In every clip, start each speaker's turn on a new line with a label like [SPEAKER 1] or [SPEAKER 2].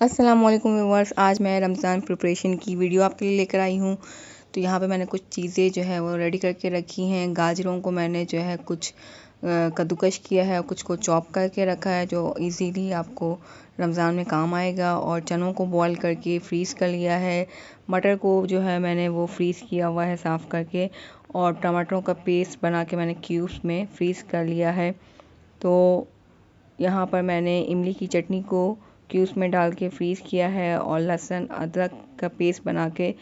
[SPEAKER 1] अस्सलाम वालेकुम व्यूअर्स, आज मैं रमज़ान प्रिपरेशन की वीडियो आपके लिए लेकर आई हूँ। तो यहाँ पे मैंने कुछ चीज़ें जो है वो रेडी करके रखी हैं। गाजरों को मैंने जो है कुछ कद्दूकश किया है और कुछ को चॉप करके रखा है जो इजीली आपको रमज़ान में काम आएगा। और चनों को बॉईल करके फ्रीज़ कर लिया है। मटर को जो है मैंने वो फ्रीज़ किया हुआ है साफ़ करके। और टमाटरों का पेस्ट बना के मैंने क्यूब्स में फ्रीज़ कर लिया है। तो यहाँ पर मैंने इमली की चटनी को क्यूब्स में डाल के फ्रीज़ किया है और लहसुन अदरक का पेस्ट बना के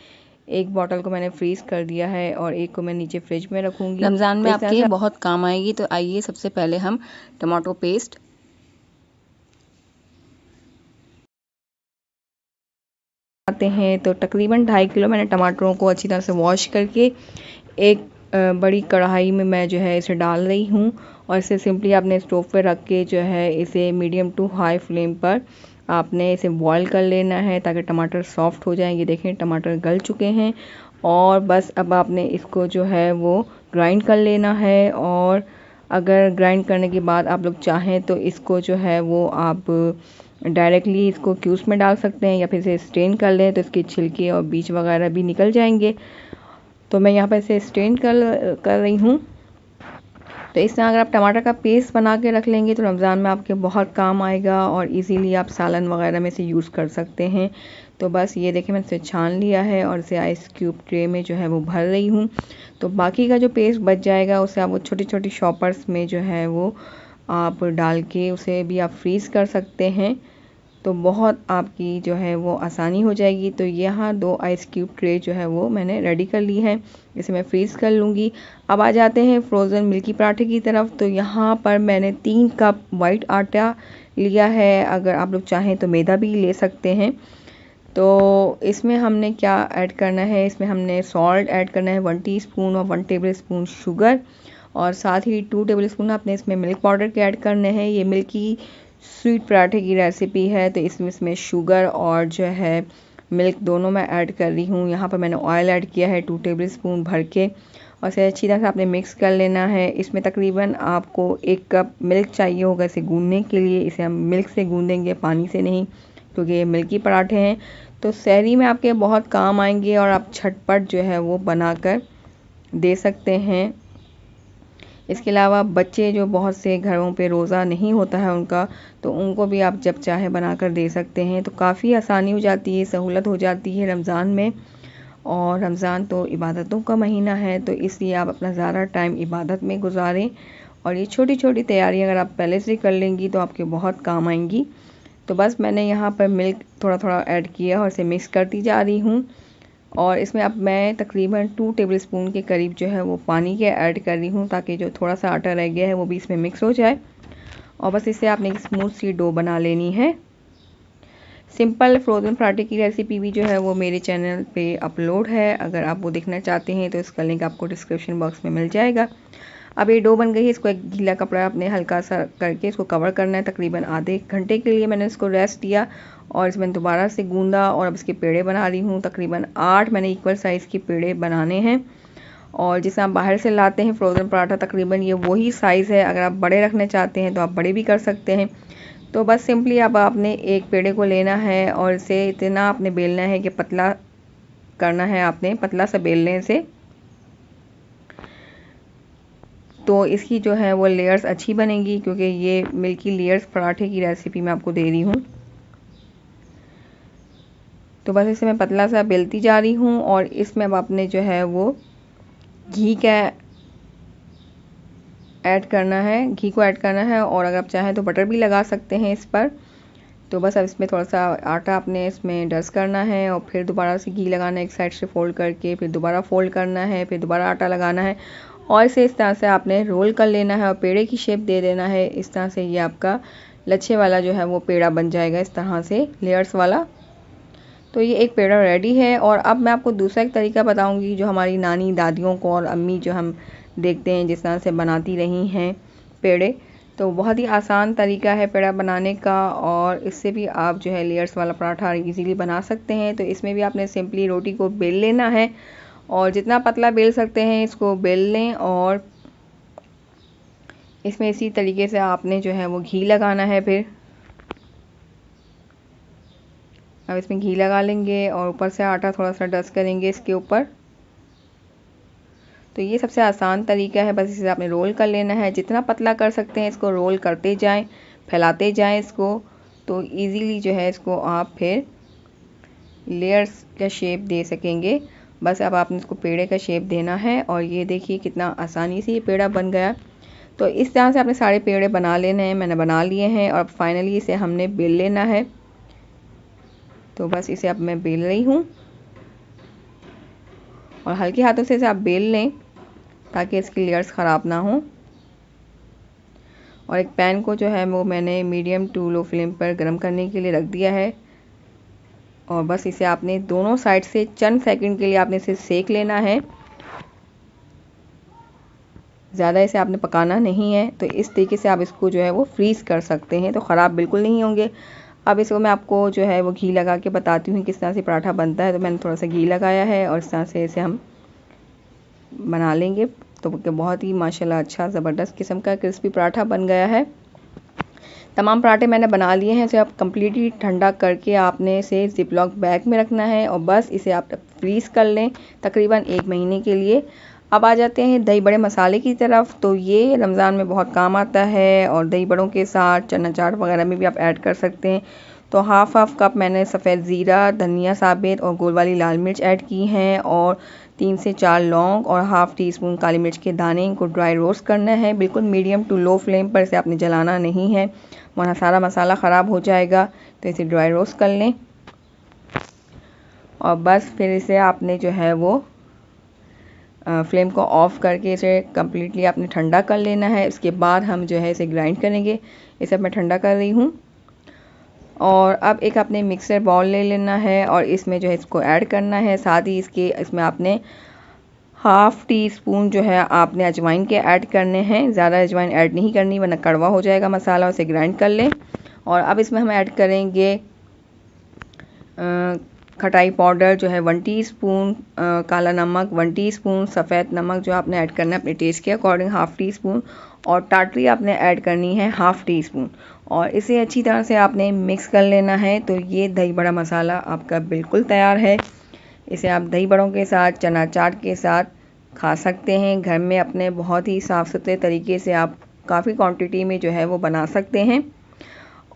[SPEAKER 1] एक बॉटल को मैंने फ्रीज़ कर दिया है और एक को मैं नीचे फ्रिज में रखूँगी।
[SPEAKER 2] रमज़ान में
[SPEAKER 1] तो इस तरह
[SPEAKER 2] आपके
[SPEAKER 1] से
[SPEAKER 2] बहुत काम आएगी। तो आइए सबसे पहले हम टमाटो पेस्ट
[SPEAKER 1] आते हैं। तो तकरीबन 2.5 किलो मैंने टमाटरों को अच्छी तरह से वॉश करके एक बड़ी कढ़ाई में मैं जो है इसे डाल रही हूँ। और इसे सिंपली आपने स्टोव पे रख के जो है इसे मीडियम टू हाई फ्लेम पर आपने इसे बॉईल कर लेना है ताकि टमाटर सॉफ्ट हो जाएं। ये देखें टमाटर गल चुके हैं और बस अब आपने इसको जो है वो ग्राइंड कर लेना है। और अगर ग्राइंड करने के बाद आप लोग चाहें तो इसको जो है वो आप डायरेक्टली इसको क्यूब्स में डाल सकते हैं या फिर इसे स्ट्रेन कर लें तो इसके छिलके और बीज वगैरह भी निकल जाएंगे। तो मैं यहाँ पर इसे स्ट्रेन कर रही हूँ। तो इस तरह अगर आप टमाटर का पेस्ट बना के रख लेंगे तो रमज़ान में आपके बहुत काम आएगा और इजीली आप सालन वगैरह में इसे यूज़ कर सकते हैं। तो बस ये देखें मैंने इसे छान लिया है और इसे आइस क्यूब ट्रे में जो है वो भर रही हूँ। तो बाकी का जो पेस्ट बच जाएगा उसे आप वो छोटी छोटी शॉपर्स में जो है वो आप डाल के उसे भी आप फ्रीज़ कर सकते हैं। तो बहुत आपकी जो है वो आसानी हो जाएगी। तो यहाँ 2 आइस क्यूब ट्रे जो है वो मैंने रेडी कर ली है, इसे मैं फ्रीज़ कर लूँगी। अब आ जाते हैं फ्रोज़न मिल्की पराठे की तरफ। तो यहाँ पर मैंने 3 कप वाइट आटा लिया है, अगर आप लोग चाहें तो मैदा भी ले सकते हैं। तो इसमें हमने क्या ऐड करना है, इसमें हमने सॉल्ट ऐड करना है 1 टीस्पून और 1 टेबल स्पून शुगर और साथ ही 2 टेबल स्पून आपने इसमें मिल्क पाउडर के ऐड करने हैं। ये मिल्की स्वीट पराठे की रेसिपी है तो इसमें शुगर और जो है मिल्क दोनों मैं ऐड कर रही हूँ। यहाँ पर मैंने ऑयल ऐड किया है 2 टेबल स्पून भर के और इसे अच्छी तरह से आपने मिक्स कर लेना है। इसमें तकरीबन आपको 1 कप मिल्क चाहिए होगा इसे गूंदने के लिए। इसे हम मिल्क से गूंदेंगे, पानी से नहीं, क्योंकि ये मिल्की पराठे हैं। तो सहरी में आपके बहुत काम आएंगे और आप झटपट जो है वो बनाकर दे सकते हैं। इसके अलावा बच्चे जो बहुत से घरों पे रोज़ा नहीं होता है उनका, तो उनको भी आप जब चाहे बनाकर दे सकते हैं। तो काफ़ी आसानी हो जाती है, सहूलत हो जाती है रमज़ान में। और रमज़ान तो इबादतों का महीना है तो इसलिए आप अपना ज़्यादा टाइम इबादत में गुजारें। और ये छोटी छोटी तैयारी अगर आप पहले से कर लेंगी तो आपके बहुत काम आएंगी। तो बस मैंने यहाँ पर मिल्क थोड़ा थोड़ा ऐड किया और इसे मिक्स करती जा रही हूँ। और इसमें अब मैं तकरीबन 2 टेबल स्पून के करीब जो है वो पानी के ऐड कर रही हूँ ताकि जो थोड़ा सा आटा रह गया है वो भी इसमें मिक्स हो जाए। और बस इससे आपने एक स्मूथ सी डो बना लेनी है। सिंपल फ्रोज़न पराठे की रेसिपी भी जो है वो मेरे चैनल पे अपलोड है, अगर आप वो देखना चाहते हैं तो इसका लिंक आपको डिस्क्रिप्शन बॉक्स में मिल जाएगा। अब ये डो बन गई है, इसको एक गीला कपड़ा आपने हल्का सा करके इसको कवर करना है। तकरीबन आधे घंटे के लिए मैंने इसको रेस्ट दिया और इसमें दोबारा से गूंदा और अब इसके पेड़े बना रही हूँ। तकरीबन 8 मैंने इक्वल साइज़ के पेड़े बनाने हैं। और जिसे आप बाहर से लाते हैं फ्रोज़न पराठा तकरीबन ये वही साइज़ है, अगर आप बड़े रखना चाहते हैं तो आप बड़े भी कर सकते हैं। तो बस सिंपली अब आपने एक पेड़े को लेना है और इसे इतना आपने बेलना है कि पतला करना है, आपने पतला सा बेलने से तो इसकी जो है वो लेयर्स अच्छी बनेंगी, क्योंकि ये मिल्की लेयर्स पराठे की रेसिपी मैं आपको दे रही हूँ। तो बस इसे मैं पतला सा बेलती जा रही हूँ और इसमें अब आपने जो है वो घी का ऐड करना है, घी को ऐड करना है और अगर आप चाहें तो बटर भी लगा सकते हैं इस पर। तो बस अब इसमें थोड़ा सा आटा आपने इसमें डस्ट करना है और फिर दोबारा से घी लगाना है, एक साइड से फोल्ड करके फिर दोबारा फोल्ड करना है, फिर दोबारा आटा लगाना है और इसे इस तरह से आपने रोल कर लेना है और पेड़े की शेप दे देना है। इस तरह से ये आपका लच्छे वाला जो है वो पेड़ा बन जाएगा, इस तरह से लेयर्स वाला। तो ये एक पेड़ा रेडी है। और अब मैं आपको दूसरा एक तरीका बताऊंगी जो हमारी नानी दादियों को और अम्मी जो हम देखते हैं जिस तरह से बनाती रही हैं पेड़े। तो बहुत ही आसान तरीका है पेड़ा बनाने का और इससे भी आप जो है लेयर्स वाला पराठा इजीली बना सकते हैं। तो इसमें भी आपने सिंपली रोटी को बेल लेना है और जितना पतला बेल सकते हैं इसको बेल लें और इसमें इसी तरीके से आपने जो है वो घी लगाना है। फिर अब इसमें घी लगा लेंगे और ऊपर से आटा थोड़ा सा डस्ट करेंगे इसके ऊपर। तो ये सबसे आसान तरीका है, बस इसे आपने रोल कर लेना है। जितना पतला कर सकते हैं इसको रोल करते जाएं, फैलाते जाएं इसको, तो इजीली जो है इसको आप फिर लेयर्स का शेप दे सकेंगे। बस अब आपने इसको पेड़े का शेप देना है और ये देखिए कितना आसानी से ये पेड़ा बन गया। तो इस तरह से आपने सारे पेड़े बना लेने हैं। मैंने बना लिए हैं और फाइनली इसे हमने बेल लेना है। तो बस इसे अब मैं बेल रही हूँ और हल्के हाथों से इसे आप बेल लें ताकि इसकी लेयर्स ख़राब ना हो। और एक पैन को जो है वो मैंने मीडियम टू लो फ्लेम पर गर्म करने के लिए रख दिया है और बस इसे आपने दोनों साइड से चंद सेकंड के लिए आपने इसे सेक लेना है। ज़्यादा इसे आपने पकाना नहीं है। तो इस तरीके से आप इसको जो है वो फ्रीज़ कर सकते हैं, तो ख़राब बिल्कुल नहीं होंगे। अब इसको मैं आपको जो है वो घी लगा के बताती हूँ किस तरह से पराठा बनता है। तो मैंने थोड़ा सा घी लगाया है और इस तरह से इसे हम बना लेंगे। तो बहुत ही माशाल्लाह अच्छा ज़बरदस्त किस्म का क्रिस्पी पराठा बन गया है। तमाम पराठे मैंने बना लिए हैं। इसे आप कम्प्लीटली ठंडा करके आपने इसे ज़िप-लॉक बैग में रखना है और बस इसे आप फ्रीज़ कर लें तकरीबन 1 महीने के लिए। अब आ जाते हैं दही बड़े मसाले की तरफ। तो ये रमज़ान में बहुत काम आता है और दही बड़ों के साथ चना चाट वगैरह में भी आप ऐड कर सकते हैं। तो हाफ कप मैंने सफ़ेद ज़ीरा, धनिया साबित और गोल वाली लाल मिर्च ऐड की हैं और 3 से 4 लौंग और हाफ़ टी स्पून काली मिर्च के दाने। इनको ड्राई रोस्ट करना है, बिल्कुल मीडियम टू लो फ्लेम पर। इसे आपने जलाना नहीं है वरना सारा मसाला ख़राब हो जाएगा। तो इसे ड्राई रोस्ट कर लें और बस फिर इसे आपने जो है वो फ्लेम को ऑफ़ करके इसे कम्प्लीटली आपने ठंडा कर लेना है। इसके बाद हम जो है इसे ग्राइंड करेंगे। इसे मैं ठंडा कर रही हूँ और अब एक आपने मिक्सर बाउल ले लेना है और इसमें जो है इसको ऐड करना है। साथ ही इसमें आपने हाफ़ टी स्पून जो है आपने अजवाइन के ऐड करने हैं। ज़्यादा अजवाइन ऐड नहीं करनी वरना कड़वा हो जाएगा मसाला। उसे ग्राइंड कर लें और अब इसमें हम ऐड करेंगे खटाई पाउडर जो है 1 टीस्पून, काला नमक 1 टीस्पून, सफ़ेद नमक जो आपने ऐड करना है अपने टेस्ट के अकॉर्डिंग हाफ़ टी स्पून और टाटरी आपने ऐड करनी है हाफ़ टी स्पून और इसे अच्छी तरह से आपने मिक्स कर लेना है। तो ये दही बड़ा मसाला आपका बिल्कुल तैयार है। इसे आप दही बड़ों के साथ, चना चाट के साथ खा सकते हैं। घर में अपने बहुत ही साफ़ सुथरे तरीके से आप काफ़ी क्वांटिटी में जो है वो बना सकते हैं।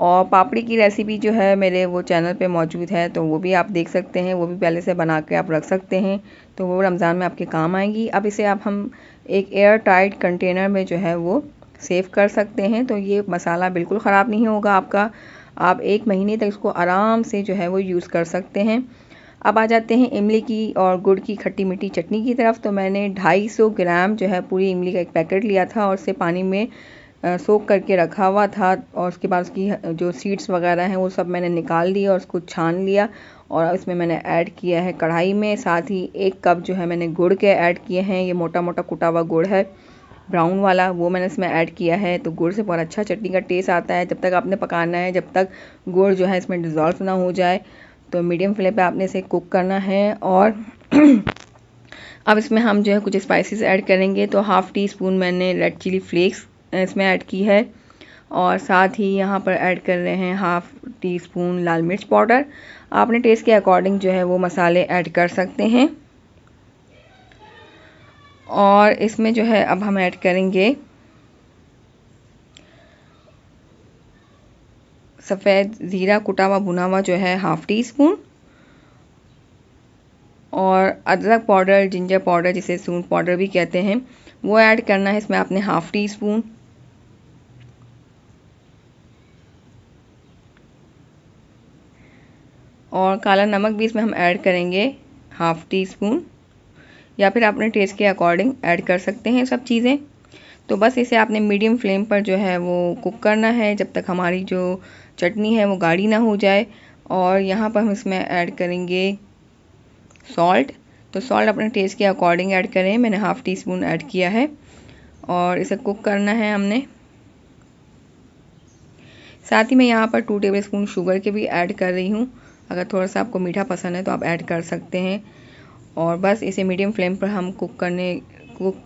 [SPEAKER 1] और पापड़ी की रेसिपी जो है मेरे वो चैनल पे मौजूद है, तो वो भी आप देख सकते हैं। वो भी पहले से बना के आप रख सकते हैं, तो वो रमज़ान में आपके काम आएंगी। अब इसे हम एक एयर टाइट कंटेनर में जो है वो सेव कर सकते हैं। तो ये मसाला बिल्कुल ख़राब नहीं होगा आपका। आप 1 महीने तक इसको आराम से जो है वो यूज़ कर सकते हैं। अब आ जाते हैं इमली की और गुड़ की खट्टी मीठी चटनी की तरफ। तो मैंने 250 ग्राम जो है पूरी इमली का एक पैकेट लिया था और उसे पानी में सोक करके रखा हुआ था और उसके बाद उसकी जो सीड्स वगैरह हैं वो सब मैंने निकाल लिया और उसको छान लिया और इसमें मैंने ऐड किया है कढ़ाई में। साथ ही 1 कप जो है मैंने गुड़ के ऐड किए हैं। ये मोटा मोटा कुटा हुआ गुड़ है, ब्राउन वाला, वो मैंने इसमें ऐड किया है। तो गुड़ से बहुत अच्छा चटनी का टेस्ट आता है। जब तक आपने पकाना है, जब तक गुड़ जो है इसमें डिज़ोल्व ना हो जाए। तो मीडियम फ्लेम पे आपने इसे कुक करना है। और अब इसमें हम जो है कुछ स्पाइसेस ऐड करेंगे। तो हाफ़ टी स्पून मैंने रेड चिली फ्लेक्स इसमें ऐड की है और साथ ही यहाँ पर ऐड कर रहे हैं हाफ़ टी स्पून लाल मिर्च पाउडर। आपने टेस्ट के अकॉर्डिंग जो है वो मसाले ऐड कर सकते हैं। और इसमें जो है अब हम ऐड करेंगे सफ़ेद ज़ीरा कुटा हुआ भुना हुआ जो है हाफ़ टी स्पून और अदरक पाउडर, जिंजर पाउडर जिसे सूंठ पाउडर भी कहते हैं, वो ऐड करना है इसमें आपने हाफ़ टी स्पून। और काला नमक भी इसमें हम ऐड करेंगे हाफ़ टी स्पून, या फिर अपने टेस्ट के अकॉर्डिंग ऐड कर सकते हैं सब चीज़ें। तो बस इसे आपने मीडियम फ्लेम पर जो है वो कुक करना है जब तक हमारी जो चटनी है वो गाढ़ी ना हो जाए। और यहाँ पर हम इसमें ऐड करेंगे सॉल्ट। तो सॉल्ट अपने टेस्ट के अकॉर्डिंग ऐड करें। मैंने हाफ़ टी स्पून ऐड किया है और इसे कुक करना है हमने। साथ ही मैं यहाँ पर 2 टेबल स्पून शुगर के भी ऐड कर रही हूँ। अगर थोड़ा सा आपको मीठा पसंद है तो आप ऐड कर सकते हैं। और बस इसे मीडियम फ्लेम पर हम कुक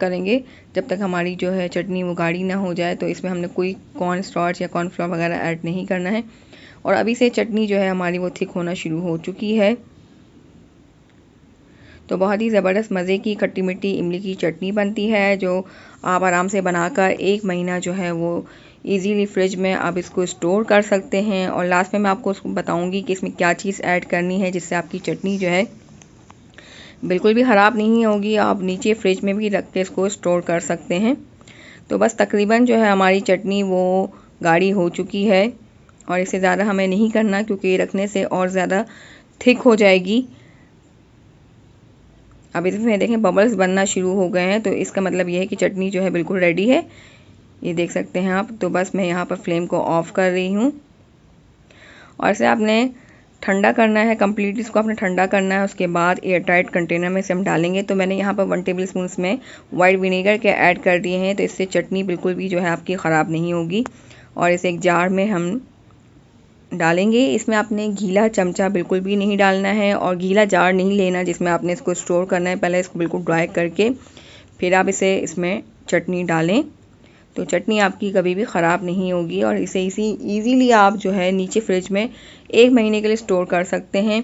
[SPEAKER 1] करेंगे जब तक हमारी जो है चटनी वो गाढ़ी ना हो जाए। तो इसमें हमने कोई कॉर्न स्टार्च या कॉर्नफ्लोर वगैरह ऐड नहीं करना है। और अभी से चटनी जो है हमारी वो थिक होना शुरू हो चुकी है। तो बहुत ही ज़बरदस्त मज़े की खट्टी मीठी इमली की चटनी बनती है, जो आप आराम से बनाकर 1 महीना जो है वो इजीली फ्रिज में आप इसको स्टोर कर सकते हैं। और लास्ट में मैं आपको बताऊंगी कि इसमें क्या चीज़ ऐड करनी है जिससे आपकी चटनी जो है बिल्कुल भी ख़राब नहीं होगी। आप नीचे फ्रिज में भी रख के इसको स्टोर कर सकते हैं। तो बस तकरीबन जो है हमारी चटनी वो गाढ़ी हो चुकी है और इससे ज़्यादा हमें नहीं करना, क्योंकि रखने से और ज़्यादा थिक हो जाएगी। अब इसमें देखें बबल्स बनना शुरू हो गए हैं, तो इसका मतलब ये है कि चटनी जो है बिल्कुल रेडी है। ये देख सकते हैं आप। तो बस मैं यहाँ पर फ्लेम को ऑफ कर रही हूँ और इसे आपने ठंडा करना है कंप्लीटली। इसको आपने ठंडा करना है, उसके बाद एयर टाइट कंटेनर में से हम डालेंगे। तो मैंने यहाँ पर 1 टेबल स्पून में वाइट विनेगर के ऐड कर दिए हैं, तो इससे चटनी बिल्कुल भी जो है आपकी ख़राब नहीं होगी। और इसे एक जार में हम डालेंगे। इसमें आपने गीला चमचा बिल्कुल भी नहीं डालना है और गीला जार नहीं लेना जिसमें आपने इसको स्टोर करना है। पहले इसको बिल्कुल ड्राई करके फिर आप इसे इसमें चटनी डालें, तो चटनी आपकी कभी भी ख़राब नहीं होगी। और इसे ईज़िली आप जो है नीचे फ्रिज में 1 महीने के लिए स्टोर कर सकते हैं।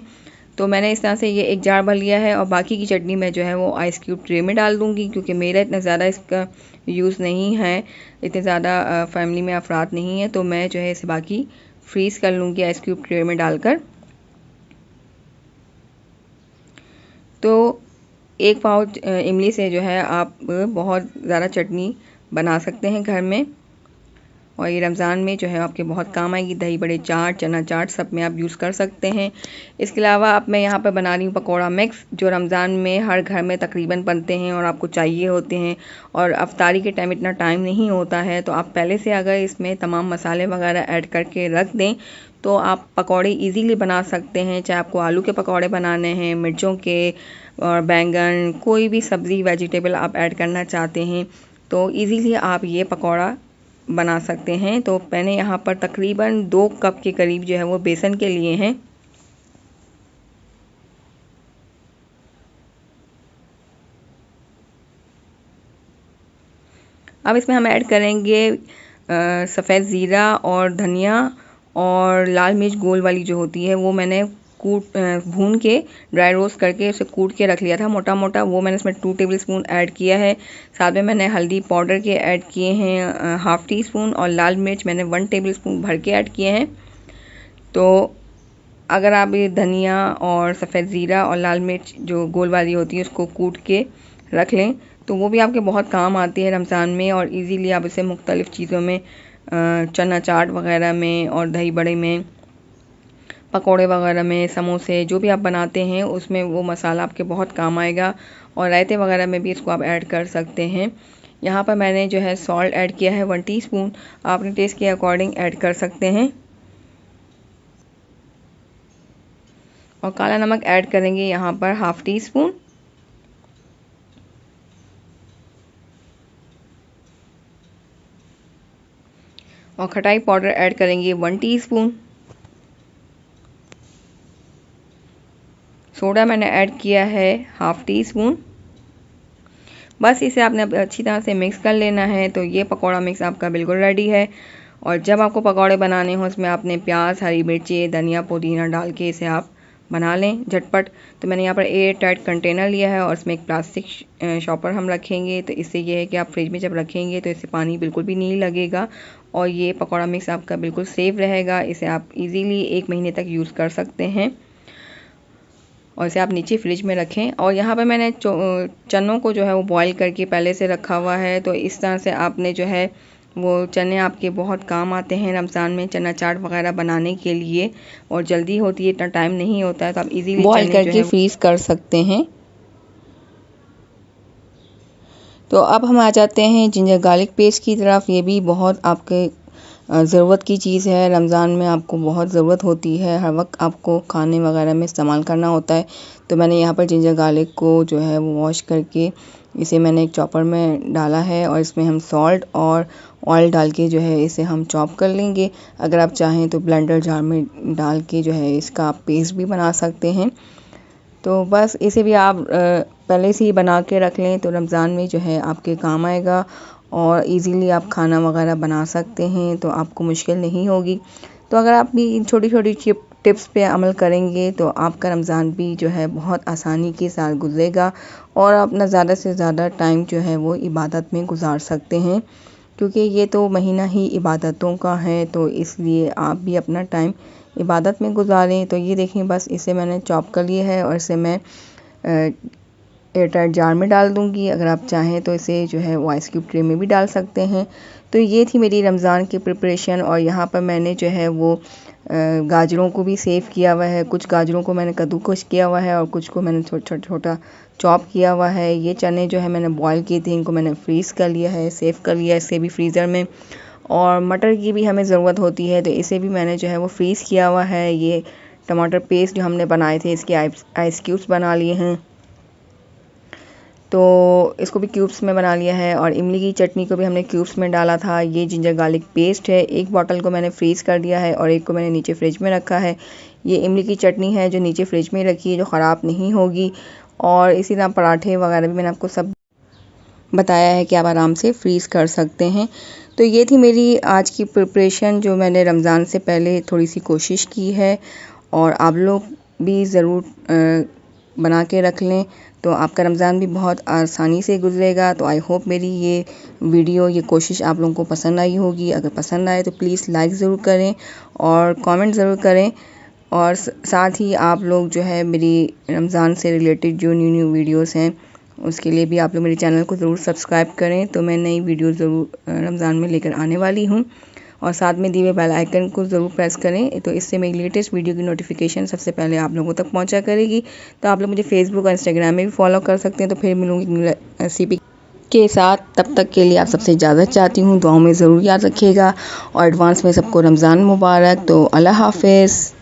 [SPEAKER 1] तो मैंने इस तरह से ये एक जार भर लिया है और बाकी की चटनी मैं जो है वो आइस क्यूब ट्रे में डाल दूँगी, क्योंकि मेरा इतना ज़्यादा इसका यूज़ नहीं है, इतने ज़्यादा फैमिली में अफराद नहीं है। तो मैं जो है इसे बाकी फ्रीज़ कर लूँगी आइस क्यूब ट्रे में डालकर। तो 1 पाव इमली से जो है आप बहुत ज़्यादा चटनी बना सकते हैं घर में, और ये रमज़ान में जो है आपके बहुत काम आएगी। दही बड़े चाट, चना चाट सब में आप यूज़ कर सकते हैं। इसके अलावा अब मैं यहाँ पर बना रही हूँ पकौड़ा मिक्स, जो रमज़ान में हर घर में तकरीबन बनते हैं और आपको चाहिए होते हैं। और अफ्तारी के टाइम इतना टाइम नहीं होता है, तो आप पहले से अगर इसमें तमाम मसाले वगैरह ऐड करके रख दें तो आप पकौड़े ईज़िली बना सकते हैं। चाहे आपको आलू के पकौड़े बनाने हैं, मिर्चों के और बैंगन, कोई भी सब्ज़ी वेजिटेबल आप ऐड करना चाहते हैं तो ईज़िली आप ये पकौड़ा बना सकते हैं। तो मैंने यहाँ पर तकरीबन 2 कप के करीब जो है वो बेसन के लिए हैं। अब इसमें हम ऐड करेंगे सफ़ेद ज़ीरा और धनिया और लाल मिर्च गोल वाली जो होती है वो मैंने भून के ड्राई रोस्ट करके उसे कूट के रख लिया था मोटा मोटा। वो मैंने इसमें 2 टेबल स्पून ऐड किया है। साथ में मैंने हल्दी पाउडर के ऐड किए हैं ½ टी स्पून, और लाल मिर्च मैंने 1 टेबल स्पून भर के ऐड किए हैं। तो अगर आप ये धनिया और सफ़ेद ज़ीरा और लाल मिर्च जो गोल वाली होती है उसको कूट के रख लें तो वो भी आपके बहुत काम आती है रमज़ान में। और इजीली आप इसे मुख्तलिफ़ चीज़ों में, चना चाट वगैरह में और दही बड़े में, पकोड़े वगैरह में, समोसे जो भी आप बनाते हैं उसमें वो मसाला आपके बहुत काम आएगा। और रायते वगैरह में भी इसको आप ऐड कर सकते हैं। यहाँ पर मैंने जो है सॉल्ट ऐड किया है 1 टीस्पून, आप अपने टेस्ट के अकॉर्डिंग ऐड कर सकते हैं। और काला नमक ऐड करेंगे यहाँ पर ½ टीस्पून। और खटाई पाउडर ऐड करेंगे 1 टीस्पून। सोडा मैंने ऐड किया है ½ टीस्पून। बस इसे आपने अच्छी तरह से मिक्स कर लेना है। तो ये पकौड़ा मिक्स आपका बिल्कुल रेडी है। और जब आपको पकौड़े बनाने हो उसमें आपने प्याज, हरी मिर्ची, धनिया, पुदीना डाल के इसे आप बना लें झटपट। तो मैंने यहाँ पर एयर टाइट कंटेनर लिया है और इसमें एक प्लास्टिक शॉपर हम रखेंगे। तो इससे ये है कि आप फ्रिज में जब रखेंगे तो इससे पानी बिल्कुल भी नहीं लगेगा और ये पकौड़ा मिक्स आपका बिल्कुल सेफ रहेगा। इसे आप इजीली 1 महीने तक यूज़ कर सकते हैं और इसे आप नीचे फ्रिज में रखें। और यहाँ पर मैंने चनों को जो है वो बॉईल करके पहले से रखा हुआ है। तो इस तरह से आपने जो है वो चने आपके बहुत काम आते हैं रमज़ान में चना चाट वगैरह बनाने के लिए। और जल्दी होती है, इतना टाइम नहीं होता है, तो आप इजीली
[SPEAKER 2] बॉईल करके फ्रीज़ कर सकते हैं। तो अब हम आ जाते हैं जिंजर गार्लिक पेस्ट की तरफ। ये भी बहुत आपके ज़रूरत की चीज़ है। रमज़ान में आपको बहुत ज़रूरत होती है, हर वक्त आपको खाने वगैरह में इस्तेमाल करना होता है। तो मैंने यहाँ पर जिंजर गार्लिक को जो है वो वॉश करके इसे मैंने एक चॉपर में डाला है और इसमें हम सॉल्ट और ऑयल डाल के जो है इसे हम चॉप कर लेंगे। अगर आप चाहें तो ब्लेंडर जार में डाल के जो है इसका आप पेस्ट भी बना सकते हैं। तो बस इसे भी आप पहले से ही बना के रख लें तो रमज़ान में जो है आपके काम आएगा और इजीली आप खाना वगैरह बना सकते हैं, तो आपको मुश्किल नहीं होगी। तो अगर आप भी इन छोटी छोटी टिप्स पे अमल करेंगे तो आपका रमज़ान भी जो है बहुत आसानी के साथ गुजरेगा और अपना ज़्यादा से ज़्यादा टाइम जो है वो इबादत में गुजार सकते हैं, क्योंकि ये तो महीना ही इबादतों का है। तो इसलिए आप भी अपना टाइम इबादत में गुजारें। तो ये देखें, बस इसे मैंने चॉप कर लिया है और इसे मैं एयरटाइट जार में डाल दूंगी। अगर आप चाहें तो इसे जो है वो आइस क्यूब ट्रे में भी डाल सकते हैं। तो ये थी मेरी रमज़ान की प्रिपरेशन। और यहाँ पर मैंने जो है वो गाजरों को भी सेव किया हुआ है। कुछ गाजरों को मैंने कद्दूकस किया हुआ है और कुछ को मैंने छोटा चॉप किया हुआ है। ये चने जो है मैंने बॉईल किए थे, इनको मैंने फ्रीज़ कर लिया है, सेव कर लिया है इसे भी फ्रीज़र में। और मटर की भी हमें ज़रूरत होती है, तो इसे भी मैंने जो है वो फ्रीज़ किया हुआ है। ये टमाटर पेस्ट जो हमने बनाए थे, इसके आइस क्यूब्स बना लिए हैं, तो इसको भी क्यूब्स में बना लिया है। और इमली की चटनी को भी हमने क्यूब्स में डाला था। ये जिंजर गार्लिक पेस्ट है, एक बॉटल को मैंने फ्रीज़ कर दिया है और एक को मैंने नीचे फ्रिज में रखा है। ये इमली की चटनी है जो नीचे फ्रिज में रखी है, जो ख़राब नहीं होगी। और इसी तरह पराठे वगैरह भी मैंने आपको सब बताया है कि आप आराम से फ्रीज़ कर सकते हैं। तो ये थी मेरी आज की प्रिपरेशन, जो मैंने रमज़ान से पहले थोड़ी सी कोशिश की है, और आप लोग भी ज़रूर बना के रख लें, तो आपका रमज़ान भी बहुत आसानी से गुजरेगा। तो आई होप मेरी ये वीडियो, ये कोशिश आप लोगों को पसंद आई होगी। अगर पसंद आए तो प्लीज़ लाइक ज़रूर करें और कमेंट ज़रूर करें। और साथ ही आप लोग जो है मेरी रमज़ान से रिलेटेड जो न्यू वीडियोस हैं, उसके लिए भी आप लोग मेरे चैनल को ज़रूर सब्सक्राइब करें। तो मैं नई वीडियो ज़रूर रमज़ान में लेकर आने वाली हूँ। और साथ में दिए हुए बेल आइकन को ज़रूर प्रेस करें, तो इससे मेरी लेटेस्ट वीडियो की नोटिफिकेशन सबसे पहले आप लोगों तक पहुंचा करेगी। तो आप लोग मुझे फेसबुक और इंस्टाग्राम में भी फॉलो कर सकते हैं। तो फिर मिलूंगी रेसिपी के साथ, तब तक के लिए आप सबसे इजाज़त चाहती हूँ। दुआओं में ज़रूर याद रखिएगा और एडवांस में सबको रमज़ान मुबारक। तो अल्लाह हाफ़िज़।